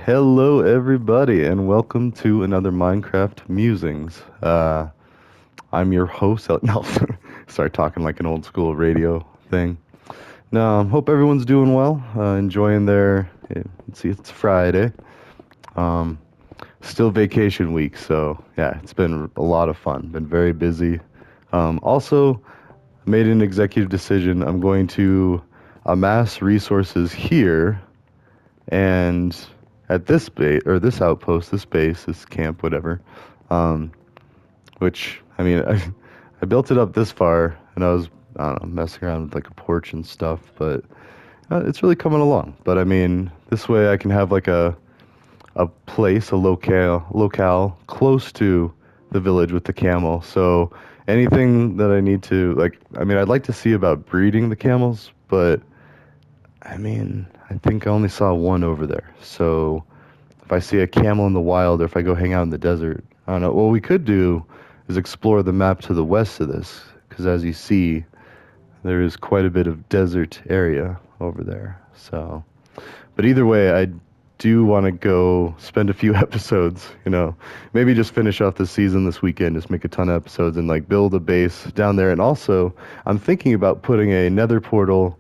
Hello, everybody, and welcome to another Minecraft Musings. I'm your host. No, start talking like an old school radio thing. No, hope everyone's doing well, enjoying their. Let's see, it's Friday. Um, Still vacation week, so yeah, it's been a lot of fun. Been very busy. Also, made an executive decision. I'm going to amass resources here and at this base or this outpost, this base, this camp, whatever, um, which I mean, I built it up this far, and I don't know, messing around with like a porch and stuff, but it's really coming along. But I mean, this way I can have like a place, a locale close to the village with the camel. So anything that I need to like, I mean, I'd like to see about breeding the camels, but I mean, I think I only saw one over there. So if I see a camel in the wild or if I go hang out in the desert, I don't know. What we could do is explore the map to the west of this, because as you see, there is quite a bit of desert area over there. So, but either way, I do want to go spend a few episodes, maybe just finish off the season this weekend, just make a ton of episodes and like build a base down there. And also, I'm thinking about putting a nether portal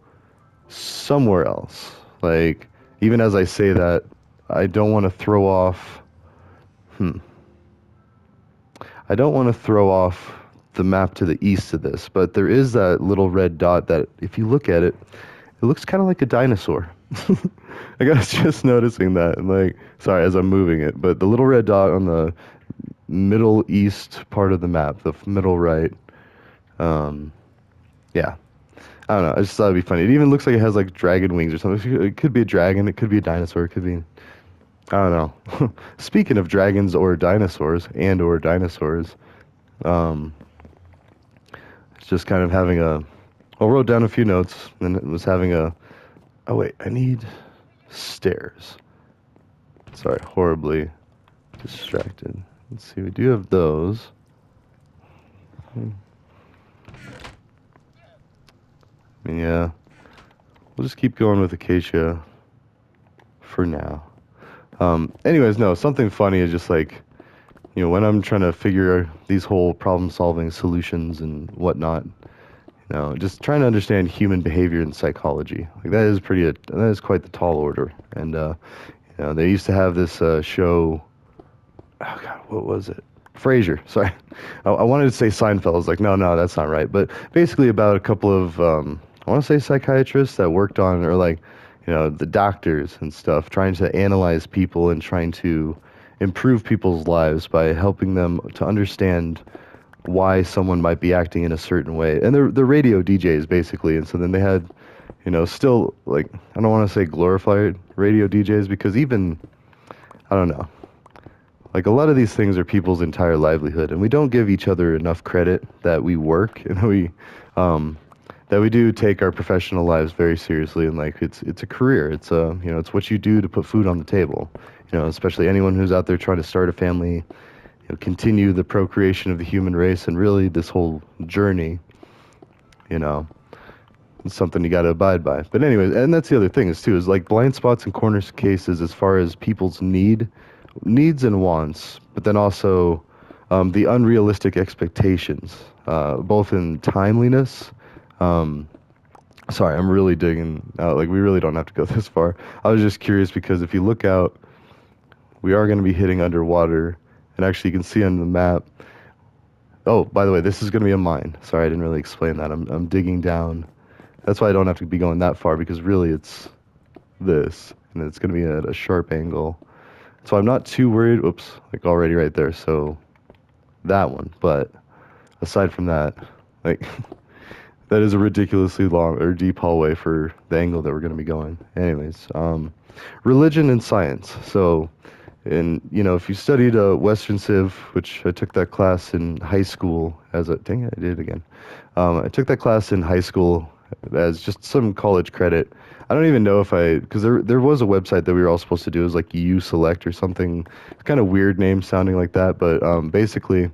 somewhere else. Like, even as I say that, I don't want to throw off. Hmm. I don't want to throw off the map to the east of this, but there is that little red dot that, if you look at it, it looks kind of like a dinosaur. I was just noticing that. And like, sorry, as I'm moving it, but the little red dot on the middle east part of the map, the middle right. Um, yeah, I don't know. I just thought it'd be funny. It even looks like it has like dragon wings or something. It could be a dragon. It could be a dinosaur. It could be, I don't know. Speaking of dragons or dinosaurs or dinosaurs, um, it's just kind of having a. I wrote down a few notes and it was having a. Oh wait, I need stairs. Sorry, horribly distracted. Let's see. We do have those. I mean, yeah, we'll just keep going with acacia for now. Anyways, no, something funny is just like, when I'm trying to figure these whole problem-solving solutions and whatnot, just trying to understand human behavior and psychology. Like that is quite the tall order. And they used to have this show. Oh God, what was it? Frasier. Sorry, I wanted to say Seinfeld. I was like, no, that's not right. But basically, about a couple of I want to say psychiatrists that worked on, or like, the doctors and stuff, trying to analyze people and trying to improve people's lives by helping them to understand why someone might be acting in a certain way. And they're radio DJs basically. And so then they had, still like, I don't want to say glorified radio DJs, because even, I don't know, like a lot of these things are people's entire livelihood, and we don't give each other enough credit that we work and um, that we do take our professional lives very seriously. And like it's a career. It's it's what you do to put food on the table. Especially anyone who's out there trying to start a family, continue the procreation of the human race, and really this whole journey, you know, it's something you got to abide by. But anyways, and that's the other thing is like blind spots and corner cases as far as people's needs and wants, but then also the unrealistic expectations, both in timeliness. Um, Sorry, I'm really digging out. Like, we really don't have to go this far. I was just curious because if you look out, we are going to be hitting underwater, and actually you can see on the map. Oh, by the way, this is going to be a mine. Sorry, I didn't really explain that. I'm digging down. That's why I don't have to be going that far, because really it's this, and it's going to be at a sharp angle. So I'm not too worried. Oops, like already right there. So that one. But aside from that, like that is a ridiculously long or deep hallway for the angle that we're going to be going. Anyways, religion and science. So, and if you studied Western Civ, which I took that class in high school dang it, I did it again. I took that class in high school as just some college credit. I don't even know if because there was a website that we were all supposed to do. It was like U Select or something, kind of weird name sounding like that. But basically,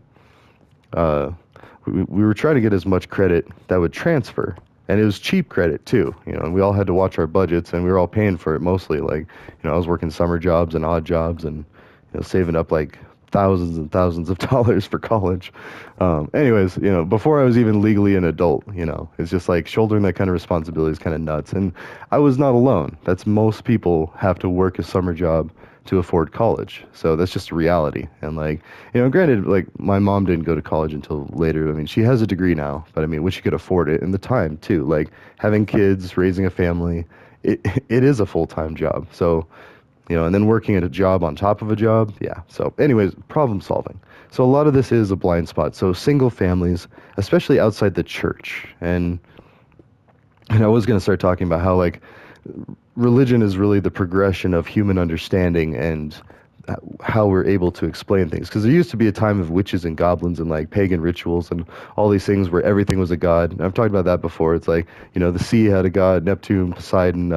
we were trying to get as much credit that would transfer. And it was cheap credit too, you know, and we all had to watch our budgets and we were all paying for it mostly. Like, you know, I was working summer jobs and odd jobs and, you know, saving up like thousands and thousands of dollars for college. Anyways, you know, before I was even legally an adult, you know, it's just like shouldering that kind of responsibility is kind of nuts. And I was not alone. That's most people have to work a summer job to afford college. So that's just a reality. And like, you know, granted, like my mom didn't go to college until later. I mean, she has a degree now, but I mean, when she could afford it and the time too, like having kids, raising a family, it it is a full-time job. So, you know, and then working at a job on top of a job. Yeah. So anyways, problem solving. So a lot of this is a blind spot. So single families, especially outside the church. And I was going to start talking about how like religion is really the progression of human understanding and how we're able to explain things. Because there used to be a time of witches and goblins and like pagan rituals and all these things where everything was a god. And I've talked about that before. It's like, you know, the sea had a god, Neptune, Poseidon,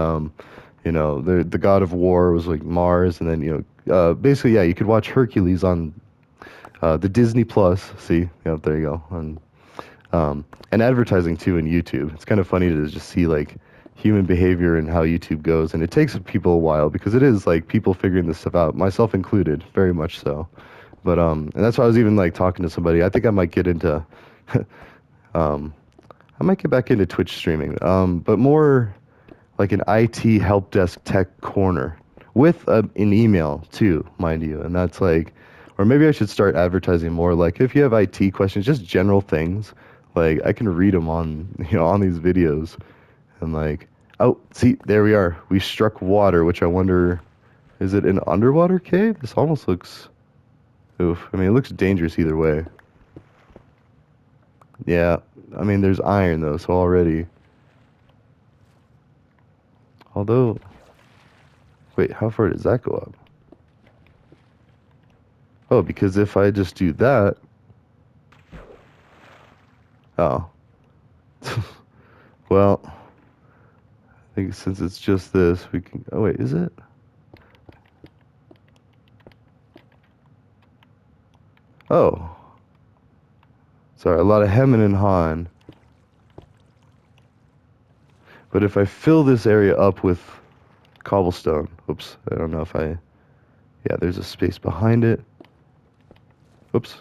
you know, the god of war was like Mars. And then, you know, basically, yeah, you could watch Hercules on the Disney Plus. See, yeah, there you go. And advertising too in YouTube. It's kind of funny to just see like human behavior and how YouTube goes. And it takes people a while because it is like people figuring this stuff out, myself included, very much so. But and that's why I was even like talking to somebody. I think I might get into, um, I might get back into Twitch streaming, but more like an IT help desk tech corner with an email too, mind you. And that's like, or maybe I should start advertising more. Like if you have IT questions, just general things, like I can read them on, you know, on these videos. And like, oh, see, there we are. We struck water, which I wonder, is it an underwater cave? This almost looks, oof. I mean, it looks dangerous either way. Yeah, I mean, there's iron though, so already. Although, wait, how far does that go up? Oh, because if I just do that, oh, well, I think since it's just this, we can, oh wait, is it? Oh, sorry, a lot of hemming and hawing. But if I fill this area up with cobblestone, oops, I don't know if I, yeah, there's a space behind it. Oops.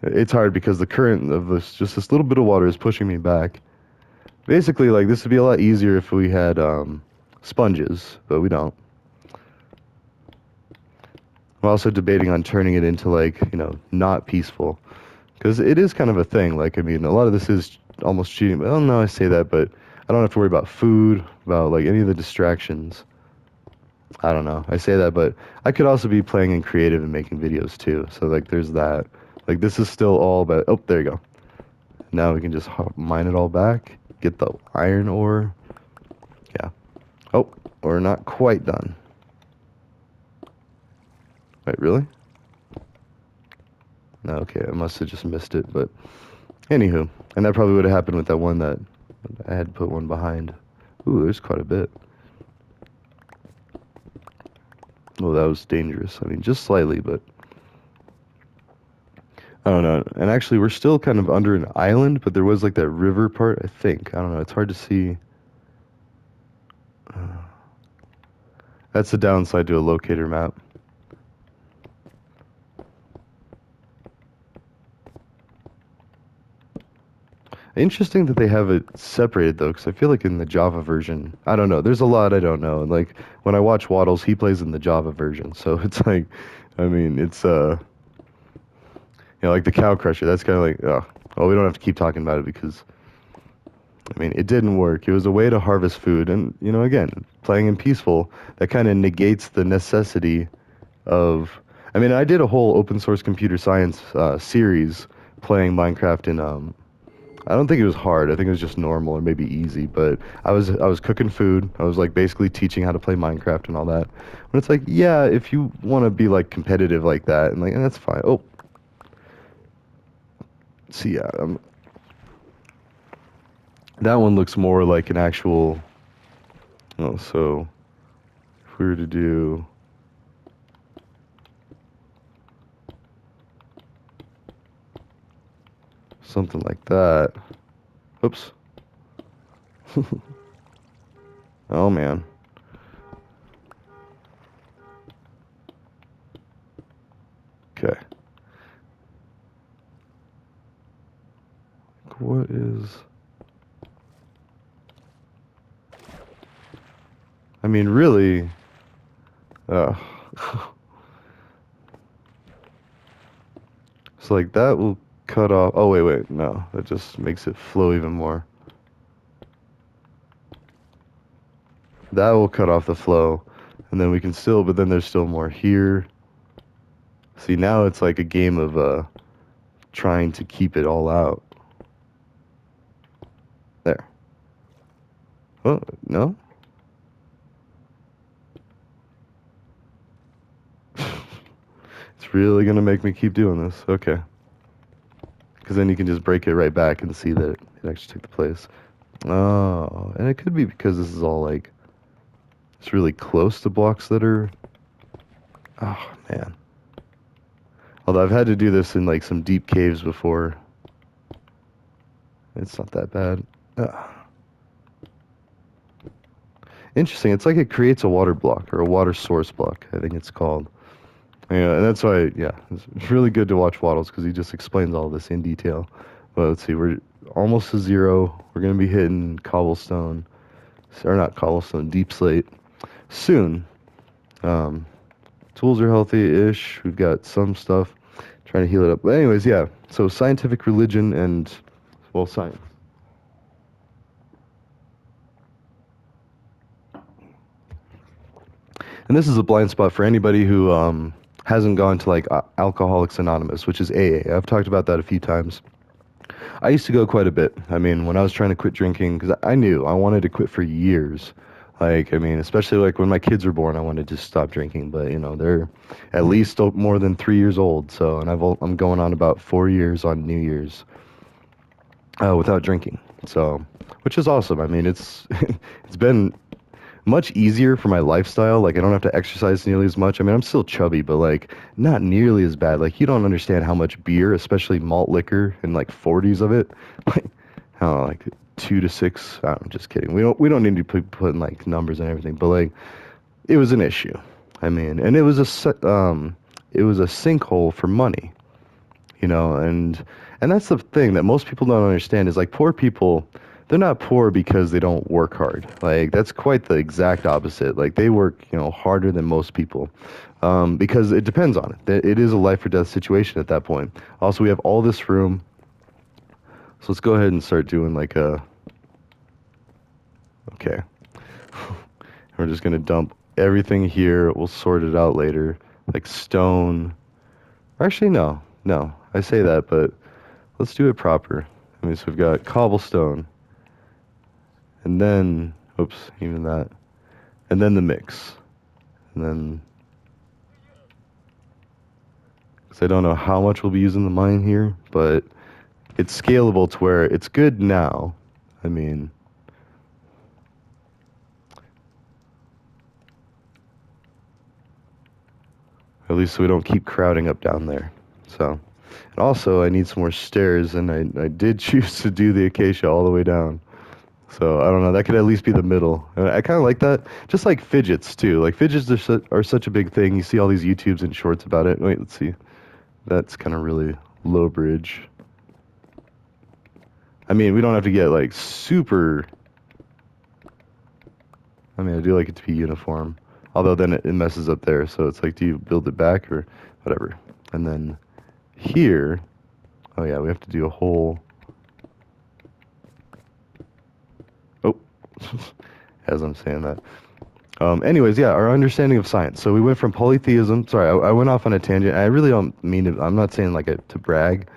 It's hard because the current of this, just this little bit of water is pushing me back. Basically, like, this would be a lot easier if we had, sponges, but we don't. I'm also debating on turning it into, like, you know, not peaceful. Because it is kind of a thing. Like, I mean, a lot of this is almost cheating. Well, no, I say that, but I don't have to worry about food, about, like, any of the distractions. I don't know. I say that, but I could also be playing in creative and making videos, too. So, like, there's that. Like, this is still all about... Oh, there you go. Now we can just mine it all back, get the iron ore. Yeah. Oh, we're not quite done. Wait, really? No, okay, I must have just missed it, but anywho. And that probably would have happened with that one that I had put one behind. Ooh, there's quite a bit. Oh, that was dangerous. I mean, just slightly, but I don't know. And actually, we're still kind of under an island, but there was like that river part, I think. I don't know. It's hard to see. That's the downside to a locator map. Interesting that they have it separated though, because I feel like in the Java version, I don't know. There's a lot I don't know. Like when I watch Waddles, he plays in the Java version, so it's like, I mean, it's you know, like the Cow Crusher. That's kind of like, oh, well, we don't have to keep talking about it because, I mean, it didn't work. It was a way to harvest food, and you know, again, playing in peaceful, that kind of negates the necessity of. I mean, I did a whole open source computer science series playing Minecraft in I don't think it was hard. I think it was just normal or maybe easy. But I was cooking food. I was like basically teaching how to play Minecraft and all that. But it's like, yeah, if you want to be like competitive like that, and like, and that's fine. Oh, see, yeah, that one looks more like an actual. Oh, so if we were to do something like that, oops. Oh man. Okay. What is... I mean, really... Uh, so like that will cut off... Oh, wait. No. That just makes it flow even more. That will cut off the flow. And then we can still... But then there's still more here. See, now it's like a game of trying to keep it all out. There. Oh, no? It's really going to make me keep doing this. Okay. Because then you can just break it right back and see that it actually took the place. Oh, and it could be because this is all like... It's really close to blocks that are... Oh, man. Although I've had to do this in like some deep caves before. It's not that bad. Interesting. It's like it creates a water block or a water source block, I think it's called. Yeah, and that's why, yeah, it's really good to watch Waddles because he just explains all this in detail. But let's see, we're almost to 0. We're going to be hitting cobblestone, or not cobblestone, deep slate soon. Tools are healthy-ish. We've got some stuff trying to heal it up. But anyways, yeah, so scientific religion and, well, science. And this is a blind spot for anybody who hasn't gone to like Alcoholics Anonymous, which is AA. I've talked about that a few times. I used to go quite a bit. I mean, when I was trying to quit drinking, because I knew I wanted to quit for years. Like, I mean, especially like when my kids were born, I wanted to stop drinking. But you know, they're at least more than 3 years old. So, and I'm going on about 4 years on New Year's without drinking. So, which is awesome. I mean, it's it's been much easier for my lifestyle. Like I don't have to exercise nearly as much. I mean, I'm still chubby, but like not nearly as bad. Like you don't understand how much beer, especially malt liquor, and like 40s of it, like I don't know, like 2 to 6. I'm just kidding. We don't need to put in like numbers and everything, but like it was an issue. I mean, and it was it was a sinkhole for money, you know, and that's the thing that most people don't understand is like poor people, they're not poor because they don't work hard. Like that's quite the exact opposite. Like they work, you know, harder than most people. Because it depends on it. It is a life or death situation at that point. Also, we have all this room. So let's go ahead and start doing like a... Okay. We're just going to dump everything here. We'll sort it out later. Like stone. Actually, no. No. I say that, but let's do it proper. I mean, so we've got cobblestone. And then, oops, even that. And then the mix. And then, because I don't know how much we'll be using the mine here, but it's scalable to where it's good now. I mean, at least so we don't keep crowding up down there. So, and also I need some more stairs, and I did choose to do the acacia all the way down. So I don't know. That could at least be the middle. And I kind of like that. Just like fidgets too. Like fidgets are such a big thing. You see all these YouTubes and shorts about it. Wait, let's see. That's kind of really low bridge. I mean, we don't have to get like super... I mean, I do like it to be uniform. Although then it messes up there. So it's like, do you build it back or whatever? And then here... Oh yeah, we have to do a whole... Oh, as I'm saying that. Anyways, yeah, our understanding of science. So we went from polytheism. Sorry, I went off on a tangent. I really don't mean it. I'm not saying like it to brag.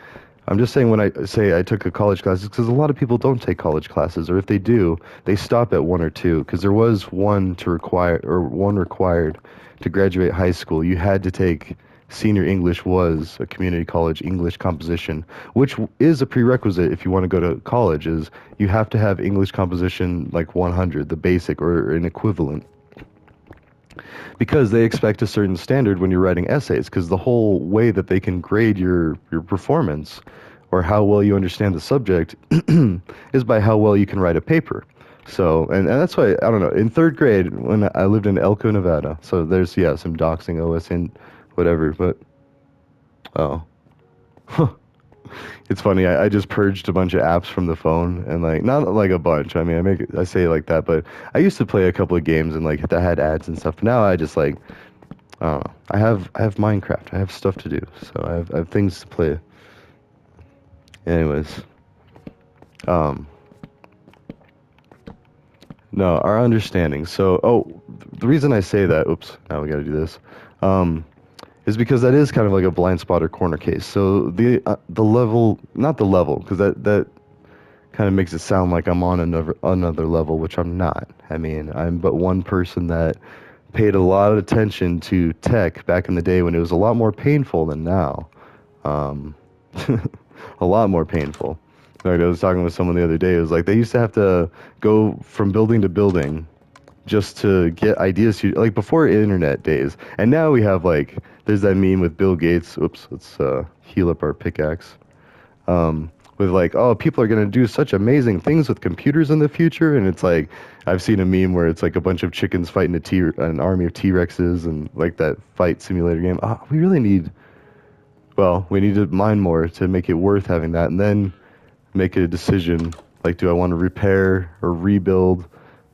I'm just saying when I say I took a college class, it's because a lot of people don't take college classes, or if they do, they stop at 1 or 2. Because there was one required to graduate high school. You had to take senior English, was a community college English composition, which is a prerequisite if you want to go to college. Is you have to have English composition like 100, the basic or an equivalent. Because they expect a certain standard when you're writing essays, because the whole way that they can grade your performance or how well you understand the subject is by how well you can write a paper. So, and that's why, I don't know, in third grade, when I lived in Elko, Nevada, so there's, yeah, some doxing OS and whatever, but, oh. It's funny, I just purged a bunch of apps from the phone, and, like, not like a bunch, I mean, I say it like that, but I used to play a couple of games, and, like, that had ads and stuff, but now I just, like, I don't know, I have Minecraft, I have stuff to do, so I have things to play. Anyways, um, no, our understanding. So, oh, the reason I say that, oops, now we got to do this, um, is because that is kind of like a blind spot or corner case. So the level, not the level, because that kind of makes it sound like I'm on another level, which I'm not. I mean, I'm but one person that paid a lot of attention to tech back in the day when it was a lot more painful than now. Um, a lot more painful. Like I was talking with someone the other day. It was like they used to have to go from building to building just to get ideas to, like before internet days. And now we have like there's that meme with Bill Gates. Oops, let's heal up our pickaxe. With like, oh, people are gonna do such amazing things with computers in the future, and it's like I've seen a meme where it's like a bunch of chickens fighting an army of T-Rexes and like that fight simulator game. We really need, well, we need to mine more to make it worth having that, and then make a decision like, do I want to repair or rebuild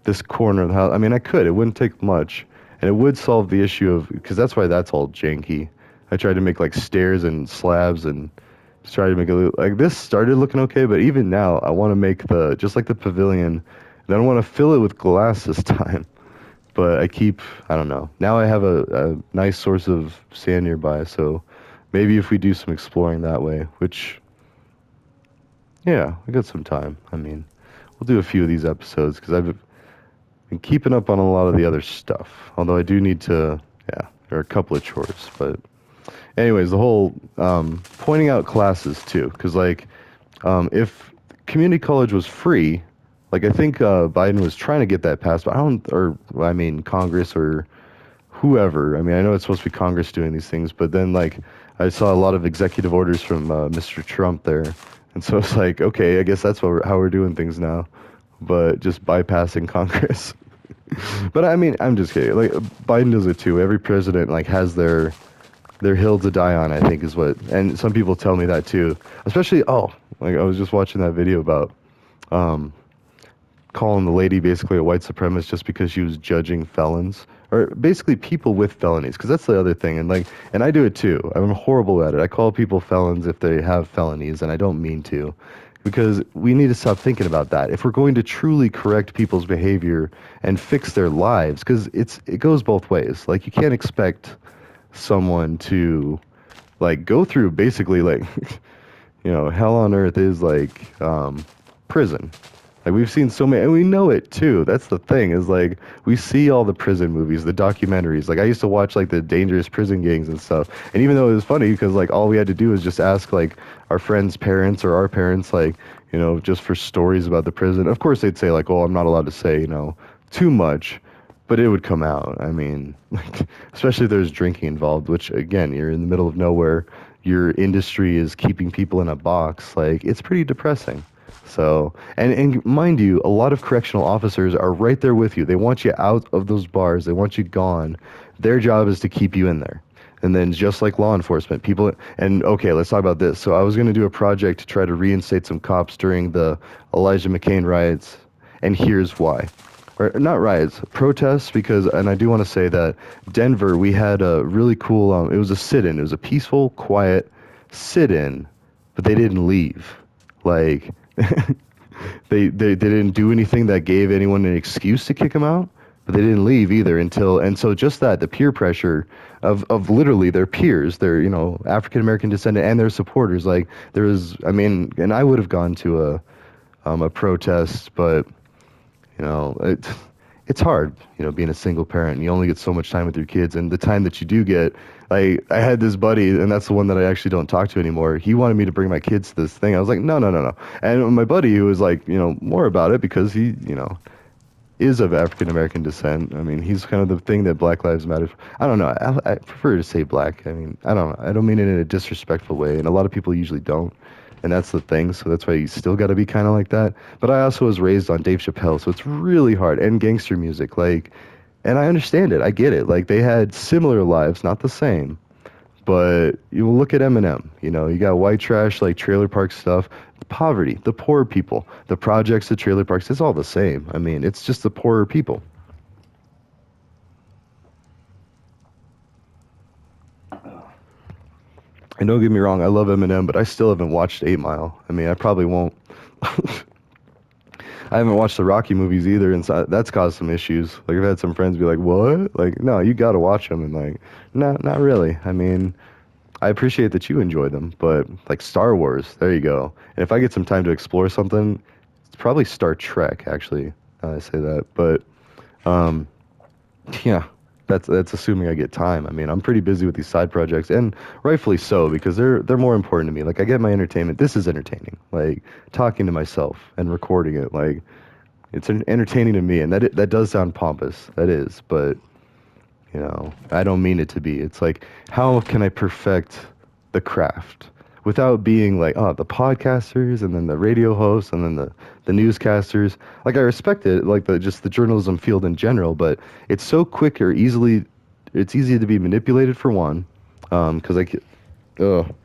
this corner of the house? I mean, I could. It wouldn't take much, and it would solve the issue of, because that's why that's all janky. I tried to make like stairs and slabs and just try to make it look like this started looking okay, but even now I want to make the just like the pavilion, and I don't want to fill it with glass this time. But I don't know. Now I have a nice source of sand nearby, so maybe if we do some exploring that way, which, yeah, I got some time. I mean, we'll do a few of these episodes because I've been keeping up on a lot of the other stuff. Although I do need to, yeah, there are a couple of chores. But anyways, the whole pointing out classes too, because like if community college was free, like I think Biden was trying to get that passed, but I don't, or I mean Congress or whoever. I mean, I know it's supposed to be Congress doing these things, but then like I saw a lot of executive orders from Mr. Trump there, and so it's like, okay, I guess that's how we're doing things now, but just bypassing Congress. But I mean, I'm just kidding. Like Biden does it too. Every president like has their hill to die on, I think is what, and some people tell me that too. Especially, oh, like I was just watching that video about um, calling the lady basically a white supremacist just because she was judging felons or basically people with felonies, because that's the other thing. And like, and I do it too. I'm horrible at it. I call people felons if they have felonies, and I don't mean to, because we need to stop thinking about that. If we're going to truly correct people's behavior and fix their lives, because it goes both ways. Like you can't expect someone to like go through basically like hell on earth is like prison. Like we've seen so many, and we know it too. That's the thing, is like we see all the prison movies, the documentaries. Like I used to watch like the dangerous prison gangs and stuff. And even though it was funny because like all we had to do was just ask like our friends' parents or our parents, like, just for stories about the prison. Of course they'd say like, "Oh, I'm not allowed to say, too much." But it would come out. I mean, like, especially if there's drinking involved, which again, you're in the middle of nowhere. Your industry is keeping people in a box. Like it's pretty depressing. So, and mind you, a lot of correctional officers are right there with you. They want you out of those bars. They want you gone. Their job is to keep you in there. And then just like law enforcement, people, and okay, let's talk about this. So I was going to do a project to try to reinstate some cops during the Elijah McCain riots, and here's why. Or not riots, protests, because, and I do want to say that Denver, we had a really cool, it was a sit-in. It was a peaceful, quiet sit-in, but they didn't leave. Like, they didn't do anything that gave anyone an excuse to kick them out, but they didn't leave either until, and so just that, the peer pressure of literally their peers, their, African American descendant and their supporters, like there was, I mean, and I would have gone to a protest, but it's hard, being a single parent. You only get so much time with your kids, and the time that you do get, I had this buddy, and that's the one that I actually don't talk to anymore. He wanted me to bring my kids to this thing. I was like, no, no, no, no. And my buddy, who was like, more about it because he, is of African American descent. I mean, he's kind of the thing that Black Lives Matter. I don't know. I prefer to say black. I mean, I don't know. I don't mean it in a disrespectful way, and a lot of people usually don't. and that's the thing. So that's why you still got to be kind of like that. But I also was raised on Dave Chappelle, so it's really hard, and gangster music, like, and I understand it. I get it. Like they had similar lives, not the same. But you look at Eminem, you know, you got white trash, like trailer park stuff, poverty, the poor people, the projects, the trailer parks, it's all the same. I mean, it's just the poorer people. And don't get me wrong, I love Eminem, but I still haven't watched 8 Mile. I mean, I probably won't. I haven't watched the Rocky movies either, and so that's caused some issues. Like I've had some friends be like, "What?" Like, no, you got to watch them, and like, no, not really. I mean, I appreciate that you enjoy them, but like Star Wars, there you go. And if I get some time to explore something, it's probably Star Trek, actually. Now that I say that, but um, yeah, that's assuming I get time. I mean, I'm pretty busy with these side projects, and rightfully so because they're more important to me. Like I get my entertainment. This is entertaining. Like talking to myself and recording it. Like it's entertaining to me, and that does sound pompous. That is, but you know, I don't mean it to be. It's like, how can I perfect the craft without being like, oh, the podcasters and then the radio hosts and then the newscasters. Like I respect it, like the just the journalism field in general, but it's so quick or easily, it's easy to be manipulated for one, because ugh.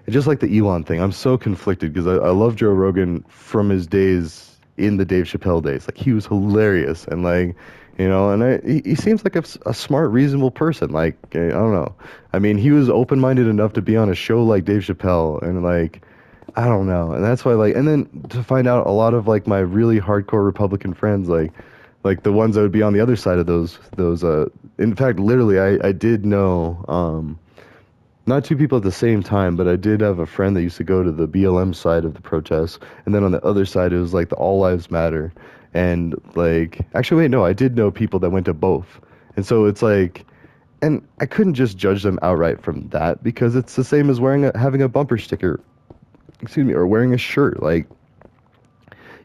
It's just like the Elon thing. I'm so conflicted because I love Joe Rogan from his days in the Dave Chappelle days. Like he was hilarious and like, you know, and he seems like a smart, reasonable person. Like I don't know. I mean, he was open-minded enough to be on a show like Dave Chappelle and like, I don't know. And that's why like, and then to find out a lot of like my really hardcore Republican friends, like the ones that would be on the other side of those. In fact, literally, I did know. Not two people at the same time, but I did have a friend that used to go to the BLM side of the protests, and then on the other side, it was like the All Lives Matter, and like, actually, wait, no, I did know people that went to both, and so it's like, and I couldn't just judge them outright from that because it's the same as having a bumper sticker, excuse me, or wearing a shirt. Like,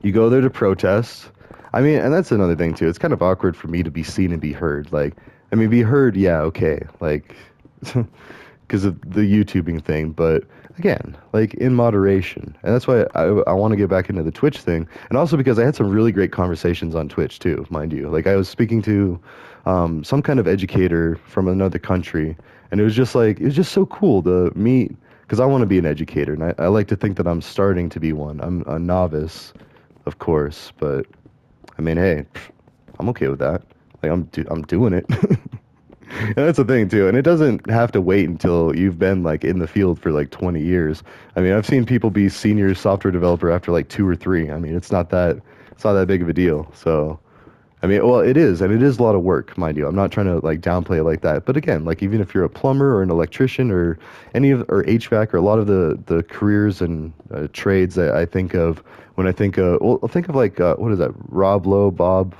you go there to protest. I mean, and that's another thing too. It's kind of awkward for me to be seen and be heard. Like, I mean, be heard, yeah, okay, like. Because of the YouTubing thing, but again, like in moderation. And that's why I want to get back into the Twitch thing. And also because I had some really great conversations on Twitch too, mind you. Like I was speaking to some kind of educator from another country, and it was just like, it was just so cool to meet, because I want to be an educator, and I like to think that I'm starting to be one. I'm a novice, of course, but I mean, hey, I'm okay with that. Like I'm doing it. And that's the thing too, and it doesn't have to wait until you've been like in the field for like 20 years. I mean, I've seen people be senior software developer after like 2 or 3. I mean, it's not that big of a deal. So, I mean, well, it is, and it is a lot of work, mind you. I'm not trying to like downplay it like that, but again, like even if you're a plumber or an electrician or or HVAC or a lot of the careers and trades that I think of when I think of, well, I'll think of like what is that? Rob Lowe, Bob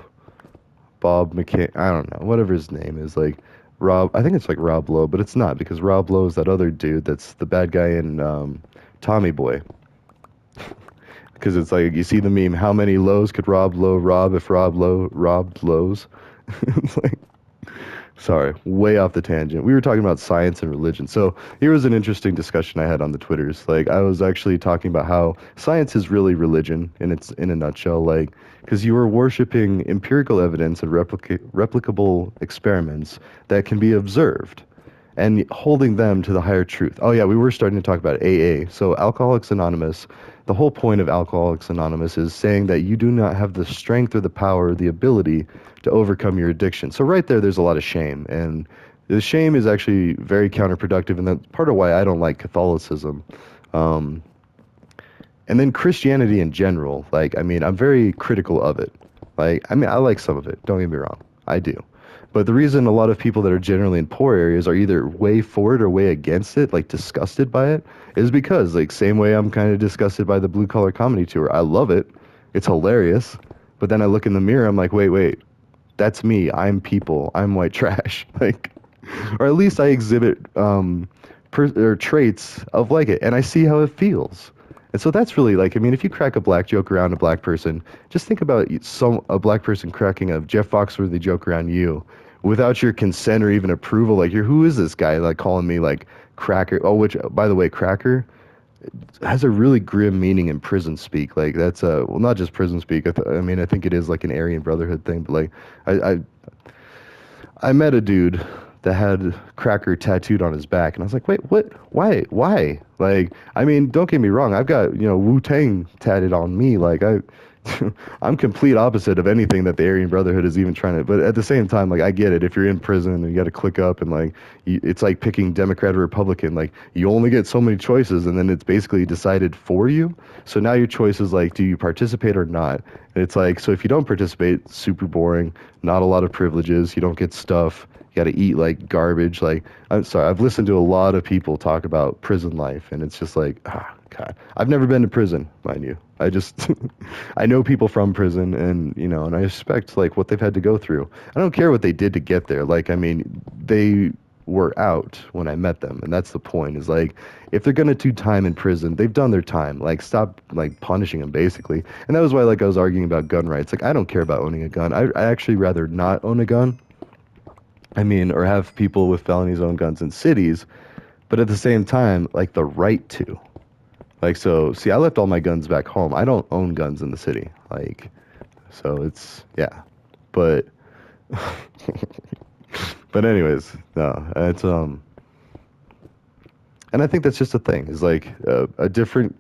McCain, I don't know, whatever his name is, like Rob, I think it's like Rob Lowe, but it's not because Rob Lowe is that other dude that's the bad guy in Tommy Boy. Because it's like, you see the meme, how many lows could Rob Lowe rob if Rob Lowe robbed lows? It's like, sorry, way off the tangent. We were talking about science and religion. So here was an interesting discussion I had on the Twitters. Like I was actually talking about how science is really religion in a nutshell. Like because you are worshiping empirical evidence and replicable experiments that can be observed and holding them to the higher truth. Oh yeah, we were starting to talk about AA. So Alcoholics Anonymous, the whole point of Alcoholics Anonymous is saying that you do not have the strength or the power or the ability to overcome your addiction. So right there's a lot of shame, and the shame is actually very counterproductive, and that's part of why I don't like Catholicism. Um, and then Christianity in general, like, I mean, I'm very critical of it. Like, I mean, I like some of it, don't get me wrong, I do. But the reason a lot of people that are generally in poor areas are either way for it or way against it, like disgusted by it, is because, like, same way I'm kind of disgusted by the Blue Collar Comedy Tour. I love it. It's hilarious. But then I look in the mirror, I'm like, wait, that's me. I'm people. I'm white trash. Like, or at least I exhibit or traits of like it, and I see how it feels. And so that's really like, I mean, if you crack a black joke around a black person, just think about a black person cracking a Jeff Foxworthy joke around you. without your consent or even approval. Like, you're, who is this guy? Like, calling me like cracker. Oh, which, by the way, cracker has a really grim meaning in prison speak. Like, that's well, not just prison speak. I mean, I think it is like an Aryan Brotherhood thing. But like, I I met a dude that had cracker tattooed on his back, and I was like, wait, what? Why? Like, I mean, don't get me wrong. I've got, Wu Tang tatted on me. Like, I'm complete opposite of anything that the Aryan Brotherhood is even trying to. But at the same time, like, I get it. If you're in prison and you got to click up, and like, it's like picking Democrat or Republican. Like, you only get so many choices, and then it's basically decided for you. So now your choice is like, do you participate or not? And it's like, so if you don't participate, super boring. Not a lot of privileges. You don't get stuff. You got to eat like garbage. Like, I'm sorry, I've listened to a lot of people talk about prison life, and it's just like, God. I've never been to prison, mind you. I just, I know people from prison, and and I respect like what they've had to go through. I don't care what they did to get there. Like, I mean, they were out when I met them, and that's the point. Is like, if they're gonna do time in prison, they've done their time. Like, stop like punishing them, basically. And that was why, like, I was arguing about gun rights. Like, I don't care about owning a gun. I actually rather not own a gun. I mean, or have people with felonies own guns in cities, but at the same time, like, the right to. Like, so, see, I left all my guns back home. I don't own guns in the city. Like, so it's, yeah. But, but anyways, no, it's, and I think that's just a thing. Is like a different,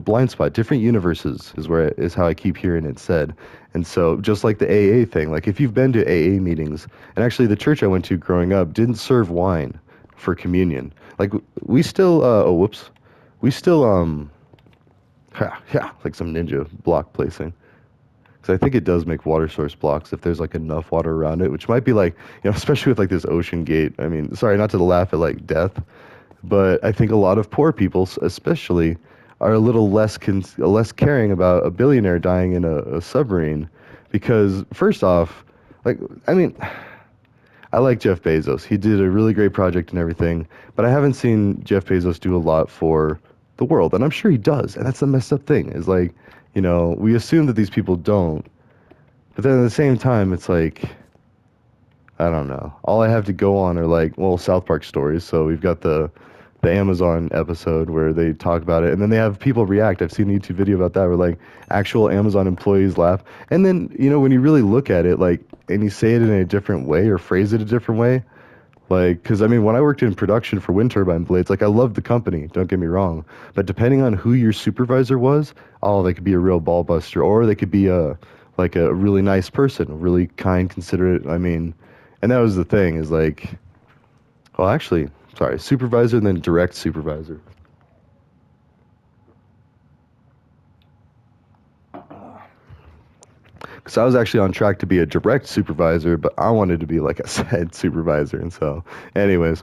blind spot, different universes is where is how I keep hearing it said. And so just like the AA thing, like if you've been to AA meetings, and actually the church I went to growing up didn't serve wine for communion. Like we still, oh whoops, we still yeah, like some ninja block placing. Because I think it does make water source blocks if there's like enough water around it, which might be like, especially with like this ocean gate. I mean, sorry, not to laugh at like death, but I think a lot of poor people, especially, are a little less caring about a billionaire dying in a submarine, because first off, like, I mean, I like Jeff Bezos. He did a really great project and everything, but I haven't seen Jeff Bezos do a lot for the world, and I'm sure he does. And that's the messed up thing. Is like, we assume that these people don't, but then at the same time, it's like, I don't know. All I have to go on are like, well, South Park stories. So we've got the Amazon episode where they talk about it, and then they have people react. I've seen a YouTube video about that where like actual Amazon employees laugh. And then, when you really look at it, like, and you say it in a different way or phrase it a different way, like, because I mean, when I worked in production for wind turbine blades, like, I loved the company, don't get me wrong, but depending on who your supervisor was, oh, they could be a real ball buster, or they could be like a really nice person, really kind, considerate. I mean, and that was the thing, is like, well, actually, sorry, supervisor and then direct supervisor. Because I was actually on track to be a direct supervisor, but I wanted to be like a head supervisor, and so, anyways,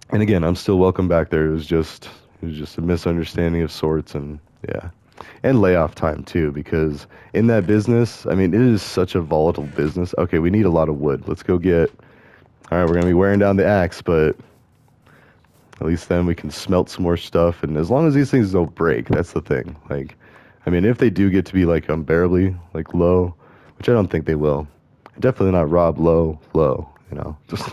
and again, I'm still welcome back there. It was just a misunderstanding of sorts, and yeah, and layoff time too, because in that business, I mean, it is such a volatile business. Okay, we need a lot of wood. Let's go get. All right, we're gonna be wearing down the axe, but at least then we can smelt some more stuff. And as long as these things don't break, that's the thing. Like, I mean, if they do get to be like unbearably like low, which I don't think they will, definitely not Rob low. Just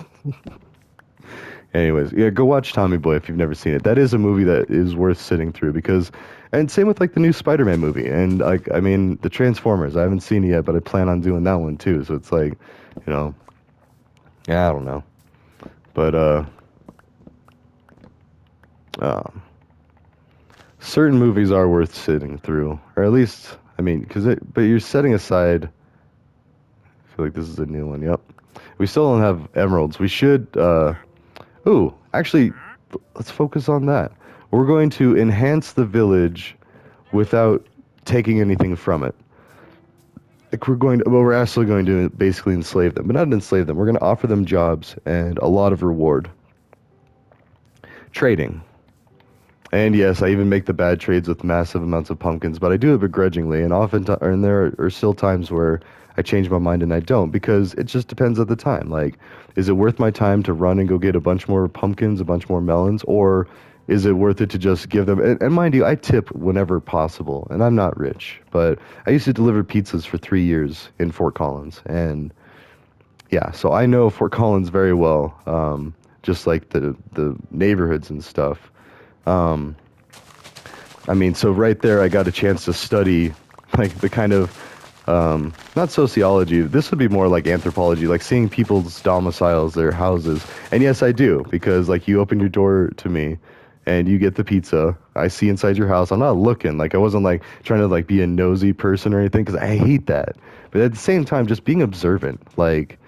anyways, yeah, go watch Tommy Boy if you've never seen it. That is a movie that is worth sitting through, because, and same with like the new Spider-Man movie, and like, I mean, the Transformers. I haven't seen it yet, but I plan on doing that one too. So it's like, you know, yeah, I don't know, but um, certain movies are worth sitting through, or at least, I mean, but you're setting aside. I feel like this is a new one. Yep, we still don't have emeralds. We should. Ooh, actually, let's focus on that. We're going to enhance the village without taking anything from it. Like, we're actually going to basically enslave them, but not enslave them. We're going to offer them jobs and a lot of reward. Trading. And yes, I even make the bad trades with massive amounts of pumpkins, but I do it begrudgingly, and and there are still times where I change my mind and I don't, because it just depends at the time. Like, is it worth my time to run and go get a bunch more pumpkins, a bunch more melons, or is it worth it to just give them? And mind you, I tip whenever possible, and I'm not rich, but I used to deliver pizzas for 3 years in Fort Collins, and Yeah, so I know Fort Collins very well, just like the neighborhoods and stuff. Um, I mean, so right there, I got a chance to study like the kind of not sociology. This would be more like anthropology, like seeing people's domiciles, their houses. And yes, I do because like you open your door to me, and you get the pizza. I see inside your house. I'm not looking. Like I wasn't like trying to like be a nosy person or anything because I hate that. But at the same time, just being observant, like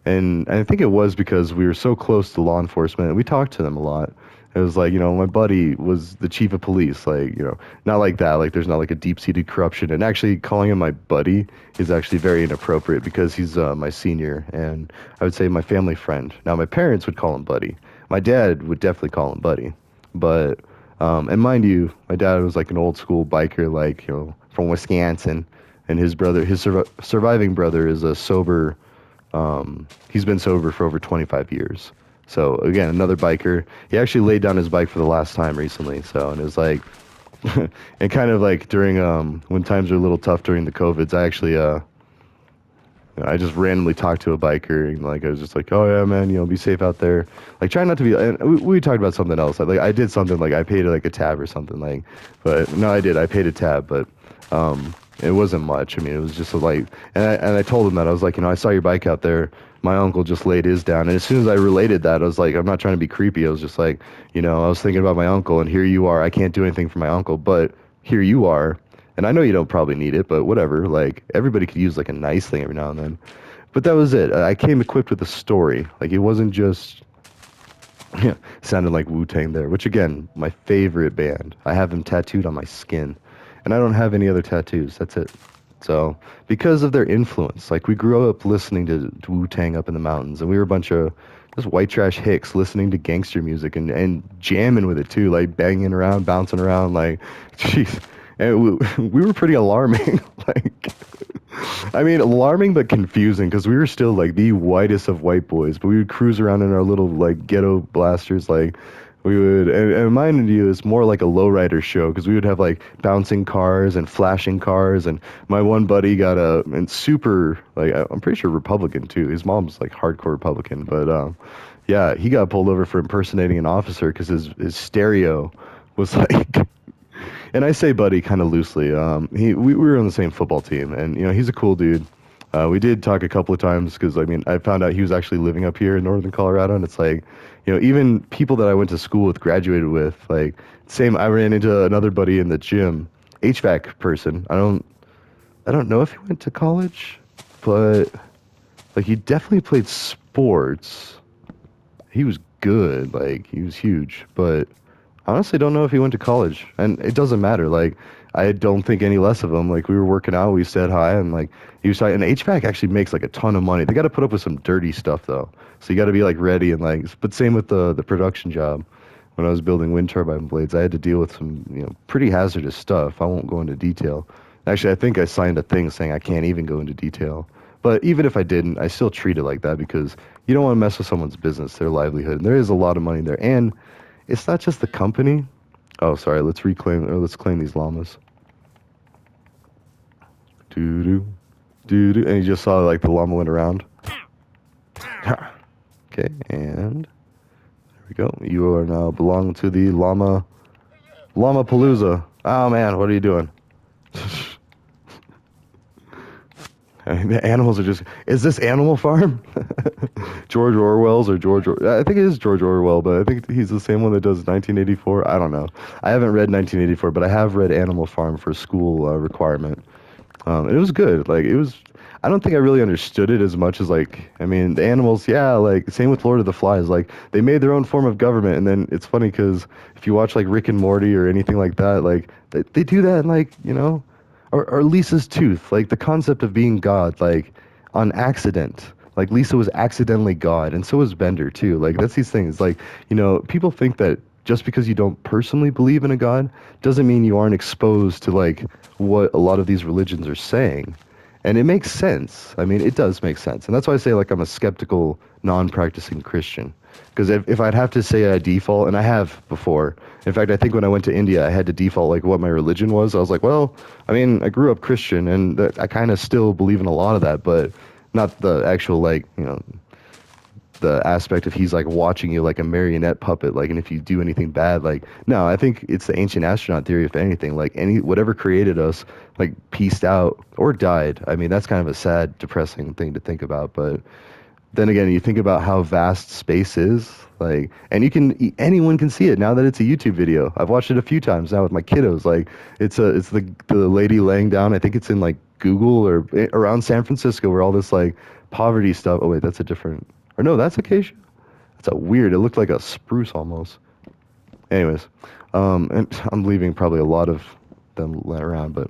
and I think it was because we were so close to law enforcement and we talked to them a lot. It was like, my buddy was the chief of police, like, not like that, like there's not like a deep-seated corruption. And actually calling him my buddy is actually very inappropriate because he's my senior and I would say my family friend. Now my parents would call him buddy. My dad would definitely call him buddy. But and mind you, my dad was like an old school biker, like, from Wisconsin, and his brother, his surviving brother is a sober he's been sober for over 25 years. So again, another biker. He actually laid down his bike for the last time recently. So and it was like, and kind of like during when times are a little tough during the COVIDs, I actually I just randomly talked to a biker and like I was just like, oh yeah, man, be safe out there. Like try not to be. And we talked about something else. Like I did something like I paid like a tab or something like, but no, I did. I paid a tab, but it wasn't much. I mean, it was just a like, and I told him that I was like, I saw your bike out there. My uncle just laid his down, and as soon as I related that, I was like, I'm not trying to be creepy. I was just like, I was thinking about my uncle, and here you are. I can't do anything for my uncle, but here you are. And I know you don't probably need it, but whatever. Like everybody could use like a nice thing every now and then. But that was it. I came equipped with a story. Like it wasn't just yeah, sounded like Wu-Tang there, which again, my favorite band. I have them tattooed on my skin. And I don't have any other tattoos. That's it. So, because of their influence, like we grew up listening to Wu-Tang up in the mountains, and we were a bunch of just white trash hicks listening to gangster music and jamming with it too, like banging around, bouncing around, like, jeez. And we were pretty alarming. Like, I mean, alarming but confusing because we were still like the whitest of white boys, but we would cruise around in our little like ghetto blasters, like we would. And mind you, it's more like a lowrider show because we would have like bouncing cars and flashing cars. And my one buddy got a and super like I'm pretty sure Republican too. His mom's like hardcore Republican, but yeah, he got pulled over for impersonating an officer because his stereo was like and I say buddy kind of loosely. We were on the same football team, and he's a cool dude. We did talk a couple of times because I mean I found out he was actually living up here in northern Colorado, and it's like, even people that I went to school with, graduated with, like same. I ran into another buddy in the gym, HVAC person. I don't know if he went to college, but like he definitely played sports. He was good, like he was huge, but honestly don't know if he went to college, and it doesn't matter. Like, I don't think any less of him. Like, we were working out, we said hi, and like he was and HVAC actually makes like a ton of money. They got to put up with some dirty stuff though, so you got to be like ready and like. But same with the production job. When I was building wind turbine blades, I had to deal with some pretty hazardous stuff. I won't go into detail. Actually, I think I signed a thing saying I can't even go into detail. But even if I didn't, I still treat it like that because you don't want to mess with someone's business, their livelihood. And there is a lot of money there. And it's not just the company. Oh, sorry. Let's claim these llamas. Doo doo, doo doo. And you just saw like the llama went around. Okay, and there we go. You are now belong to the llama palooza. Oh man, what are you doing? The animals are just. Is this Animal Farm? George Orwell's or I think it is George Orwell, but I think he's the same one that does 1984. I don't know. I haven't read 1984, but I have read Animal Farm for school requirement. And it was good. Like it was. I don't think I really understood it as much as like. I mean, the animals. Yeah, like same with Lord of the Flies. Like they made their own form of government, and then it's funny because if you watch like Rick and Morty or anything like that, like they do that, in, like or Lisa's tooth, like the concept of being God, like on accident. Like Lisa was accidentally God, and so was Bender too. Like that's these things. Like people think that just because you don't personally believe in a God doesn't mean you aren't exposed to like what a lot of these religions are saying. And it makes sense. I mean, it does make sense. And that's why I say like I'm a skeptical, non-practicing Christian. Because if I'd have to say I default, and I have before. In fact, I think when I went to India, I had to default like what my religion was. I was like, well, I mean, I grew up Christian, and I kind of still believe in a lot of that, but not the actual like the aspect of he's like watching you like a marionette puppet, like, and if you do anything bad, like, no, I think it's the ancient astronaut theory. If anything, like any whatever created us, like, pieced out or died. I mean, that's kind of a sad, depressing thing to think about. But then again, you think about how vast space is, like, and anyone can see it now that it's a YouTube video. I've watched it a few times now with my kiddos. Like, it's the lady laying down. I think it's in like Google or around San Francisco where all this like poverty stuff. Oh wait, that's a different. Or no, that's acacia. That's a weird. It looked like a spruce almost. Anyways, and I'm leaving probably a lot of them around, but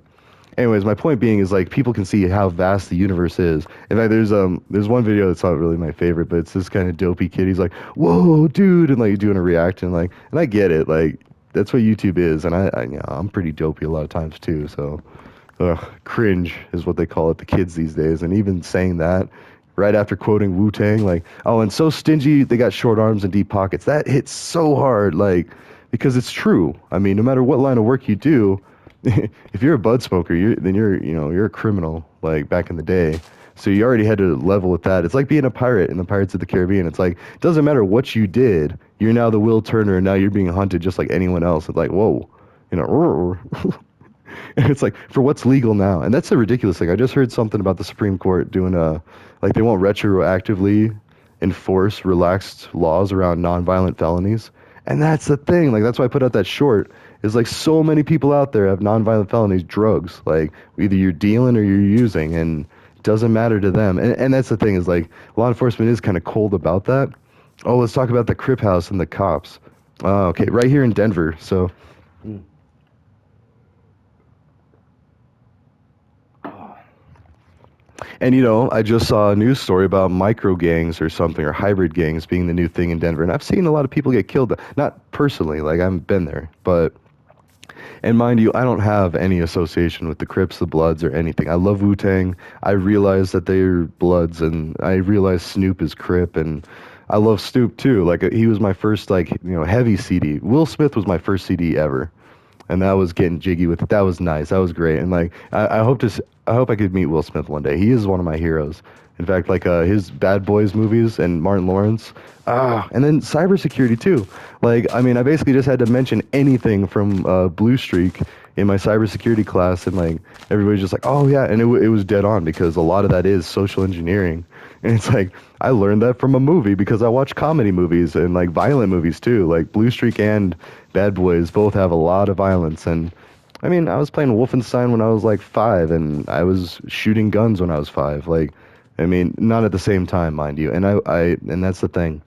anyways, my point being is like people can see how vast the universe is. In fact, there's one video that's not really my favorite, but it's this kind of dopey kid. He's like, "Whoa, dude," and like doing a reaction, like, and I get it, like that's what YouTube is, and I'm pretty dopey a lot of times too. So, cringe is what they call it, the kids these days, and even saying that. Right after quoting Wu Tang, like, oh, and so stingy, they got short arms and deep pockets. That hits so hard, like, because it's true. I mean, no matter what line of work you do, if you're a bud smoker, then you're a criminal, like back in the day. So you already had to level with that. It's like being a pirate in the Pirates of the Caribbean. It's like, it doesn't matter what you did, you're now the Will Turner, and now you're being hunted just like anyone else. It's like, whoa, you know, and it's like, for what's legal now? And that's a ridiculous thing. I just heard something about the Supreme Court doing like they won't retroactively enforce relaxed laws around nonviolent felonies. And that's the thing. Like, that's why I put out that short. Is like so many people out there have nonviolent felonies, drugs. Like, either you're dealing or you're using, and it doesn't matter to them. And that's the thing is like law enforcement is kind of cold about that. Oh, let's talk about the Crip House and the cops. Okay, right here in Denver. So. And I just saw a news story about micro gangs or something, or hybrid gangs being the new thing in Denver. And I've seen a lot of people get killed. Not personally, like I haven't been there, but and mind you, I don't have any association with the Crips, the Bloods, or anything. I love Wu-Tang. I realize that they're Bloods, and I realize Snoop is Crip, and I love Snoop too. Like he was my first like heavy CD. Will Smith was my first CD ever, and that was getting jiggy with it. That was nice. That was great. And like I hope I could meet Will Smith one day. He is one of my heroes. In fact, like his Bad Boys movies and Martin Lawrence. And then cybersecurity too. Like, I mean, I basically just had to mention anything from Blue Streak in my cybersecurity class, and like everybody's just like, oh yeah, and it was dead on because a lot of that is social engineering, and it's like I learned that from a movie because I watch comedy movies and like violent movies too. Like Blue Streak and Bad Boys both have a lot of violence, and I mean, I was playing Wolfenstein when I was like 5, and I was shooting guns when I was 5. Like, I mean, not at the same time, mind you. And and that's the thing.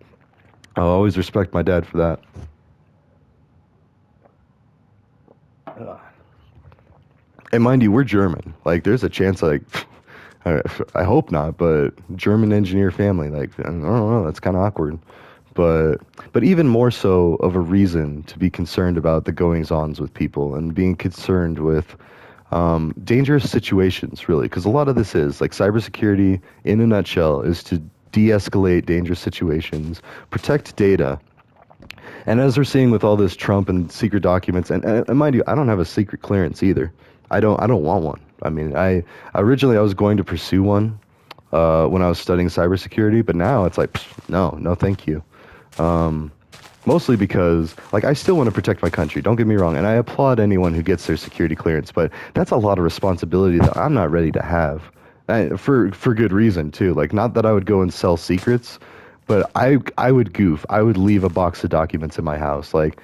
I'll always respect my dad for that. And mind you, we're German. Like, there's a chance, like, I hope not, but German engineer family, like, I don't know, that's kind of awkward. But even more so of a reason to be concerned about the goings-ons with people and being concerned with dangerous situations, really, because a lot of this is like cybersecurity in a nutshell is to de-escalate dangerous situations, protect data. And as we're seeing with all this Trump and secret documents, and mind you, I don't have a secret clearance either. I don't want one. I mean, I originally I was going to pursue one when I was studying cybersecurity, but now it's like, no, thank you. Mostly because, like, I still want to protect my country, don't get me wrong, and I applaud anyone who gets their security clearance, but that's a lot of responsibility that I'm not ready to have. For good reason, too. Like, not that I would go and sell secrets, but I would goof. I would leave a box of documents in my house. Like,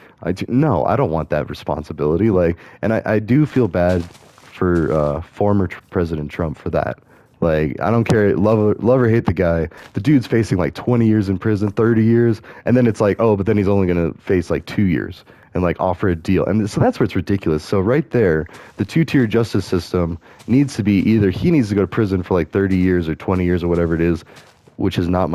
no, I don't want that responsibility. Like, and I do feel bad for former President Trump for that. Like, I don't care, love or hate the guy. The dude's facing like 20 years in prison, 30 years, and then it's like, oh, but then he's only gonna face like 2 years and like offer a deal. And so that's where it's ridiculous. So right there, the two-tier justice system needs to be either he needs to go to prison for like 30 years or 20 years or whatever it is, which is not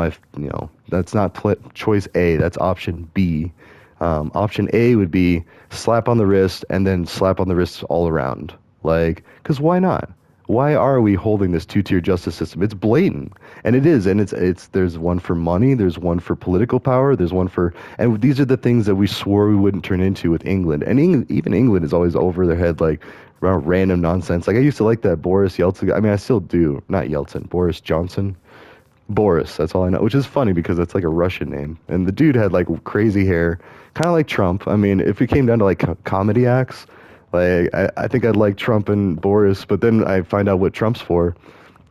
that's not choice A, that's option B. Option A would be slap on the wrist and then slap on the wrists all around. Like, because why not? Why are we holding this two-tier justice system? It's blatant, and it is, and it's there's one for money, there's one for political power, there's one for, and these are the things that we swore we wouldn't turn into with England, and even England is always over their head, like random nonsense. Like I used to like that Boris Yeltsin. I mean, I still do. Not Yeltsin, Boris Johnson. Boris, that's all I know, which is funny because that's like a Russian name. And the dude had like crazy hair, kind of like Trump. I mean, if we came down to like comedy acts, like I think I'd like Trump and Boris, but then I find out what Trump's for.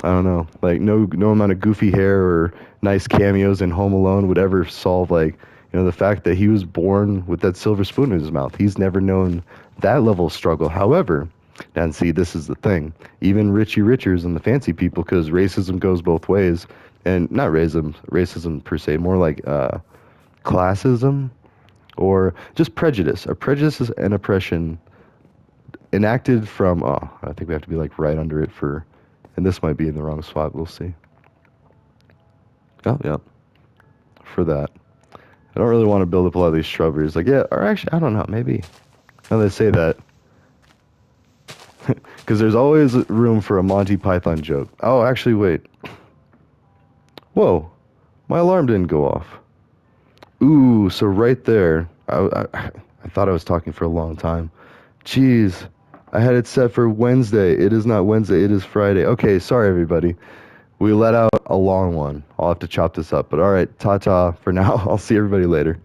I don't know. Like no amount of goofy hair or nice cameos in Home Alone would ever solve like, the fact that he was born with that silver spoon in his mouth. He's never known that level of struggle. However, and see, this is the thing. Even Richie Richers and the fancy people, because racism goes both ways, and not racism per se, more like classism or just prejudice. A prejudice is an oppression enacted from. Oh, I think we have to be like right under it for, and this might be in the wrong spot. We'll see. Oh, yeah, for that. I don't really want to build up a lot of these shrubberies. Like, yeah, or actually, I don't know. Maybe. Now they say that. Because there's always room for a Monty Python joke. Oh, actually, wait. Whoa, my alarm didn't go off. Ooh, so right there, I thought I was talking for a long time. Jeez, I had it set for Wednesday. It is not Wednesday, it is Friday. Okay, sorry everybody. We let out a long one. I'll have to chop this up. But all right, ta-ta for now. I'll see everybody later.